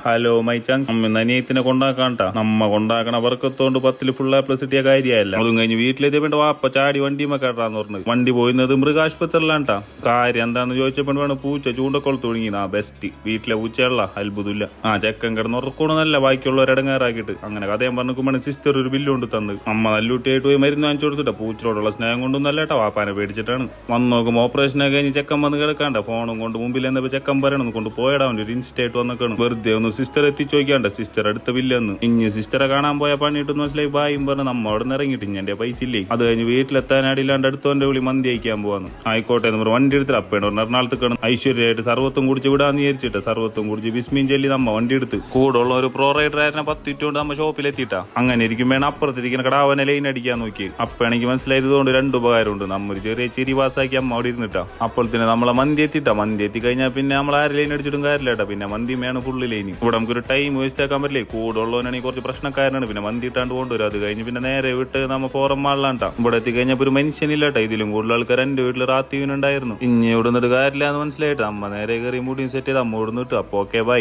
Hello my ചങ്സ്. അനിയത്തിനെ കൊണ്ടാക്കാണ്ടാ നമ്മ കൊണ്ടാക്കണ വർക്കത്തോണ്ട് 10 full A+ കിട്ടിയ കാര്യമല്ല. അതും കഴിഞ്ഞ് വീട്ടിലെത്തിയപ്പോ വാപ്പ ചാടി വണ്ടിയുമ കേട്ടാന്ന് പറഞ്ഞു. വണ്ടി പോയിന്നത് മൃഗാശുപത്രിയിലാണ്ടാ. കാര്യം എന്താന്ന് ചോദിച്ചപ്പോ വേണം പൂച്ച ചൂണ്ടക്കൊളത്ത് തുടങ്ങി. ബെസ്റ്റ് വീട്ടിലെ പൂച്ചയുള്ള അത്ഭുതമില്ല. ചെക്കൻ കിടന്ന് ഉറക്കണമെന്നല്ല ബാക്കിയുള്ളവർ ഇടങ്ങാറാക്കിയിട്ട്. അങ്ങനെ കഥയും പറഞ്ഞുക്കുമ്പോൾ സിസ്റ്റർ ഒരു ബില്ല് കൊണ്ട് തന്ന്. അമ്മ നല്ലൂട്ടിയായിട്ട് പോയി മരുന്ന് വാങ്ങിച്ചു കൊടുത്തിട്ടാ. പൂച്ചയോടുള്ള സ്നേഹം കൊണ്ടൊന്നല്ല കേട്ടോ, വാപ്പാനെ പേടിച്ചിട്ടാണ്. വന്ന് നോക്കുമ്പോൾ ഓപ്പറേഷനൊക്കെ കഴിഞ്ഞ് ചെക്കൻ വന്ന് കിടക്കാണ്ട. ഫോണും കൊണ്ട് മുമ്പിൽ എന്നപ്പോ ചെക്കൻ പറയണം കൊണ്ട് പോയടാ. ഒരു ഇൻസ്റ്റേറ്റ് വന്നേക്കാണ്. വെറുതെ ഒന്ന് സിസ്റ്റർ എത്തിച്ചു ചോദിക്കാണ്ട. സിസ്റ്റർ അടുത്ത ബില്ലെന്ന്. ഇനി സിസ്റ്ററെ കാണാൻ പോയ പണിയിട്ട് മനസ്സിലായി ബായും പറഞ്ഞ് നമ്മ അവിടെ നിന്ന് ഇറങ്ങിയിട്ട് എന്റെ പൈസ ഇല്ലേ. അത് കഴിഞ്ഞ് വീട്ടിലെത്താനാടില്ലാണ്ട് അടുത്തോന്റെ വിളി മന്തി അയക്കാൻ പോവാന്ന്. ആയിക്കോട്ടെ എന്ന് പറഞ്ഞ് വണ്ടി എടുത്തിട്ട് അപ്പേണ് പറഞ്ഞ എറണാകുളത്ത് കിടന്ന് ഐശ്വര്യമായിട്ട് സർവത്തും കുടിച്ച് വിടാന്ന് വിചാരിച്ചിട്ട് സർവത്തും കുടിച്ച് ബിസ്മീൻ ചൊല്ലി നമ്മ വണ്ടി എടുത്ത്. കൂടെ ഉള്ള ഒരു പ്രോ റൈഡറായിരുന്നെ 10 മിനിറ്റ് കൊണ്ട് നമ്മ ഷോപ്പിലെത്തിയിട്ടാ. അങ്ങനെ ഇരിക്കും വേണം അപ്പുറത്തിരിക്കുന്ന കടാവനെ ലൈൻ അടിക്കാൻ നോക്കി. അപ്പൊ എനിക്ക് മനസ്സിലായതുകൊണ്ട് 2 ഉപകാരമുണ്ട്. നമ്മൊരു ചെറിയ ചിരി പാസ്സാക്കി അമ്മ അവിടെ ഇരുന്നിട്ടാ. അപ്പോൾ തന്നെ നമ്മളെ മന്തി എത്തിയിട്ടാ. മന്തി എത്തി കഴിഞ്ഞാൽ പിന്നെ നമ്മൾ ആര് ലൈൻ അടിച്ചിട്ടും കാര്യമില്ല. പിന്നെ മന്തിമയാണ് ഫുള്ള് ലൈൻ. ഇവിടെ നമുക്കൊരു ടൈം വേസ്റ്റ് ആക്കാൻ പറ്റില്ലേ. കൂടെ ഉള്ളവനാണെങ്കിൽ കുറച്ച് പ്രശ്നക്കാരനാണ്. പിന്നെ മന്തി ഇട്ടാണ്ട് കൊണ്ടുവരും. അത് കഴിഞ്ഞ് പിന്നെ നേരെ വിട്ട് നമ്മ ഫോറം മാളിലാണ്ടാ. ഇവിടെ എത്തി കഴിഞ്ഞപ്പോ ഒരു മനുഷ്യനില്ലാട്ടാ. ഇതിലും കൂടുതൽ ആൾക്കാർ എന്റെ വീട്ടിൽ റാത്തീവിനുണ്ടായിരുന്നു. ഇനി ഇവിടെ നിന്നിട്ട് കാര്യമില്ല എന്ന് മനസ്സിലായിട്ട് അമ്മ നേരെ കയറി മുടിയും സെറ്റ് ചെയ്ത് അമ്മ ഇവിടെ നിന്നിട്ട്. അപ്പൊ ഓക്കെ ബൈ.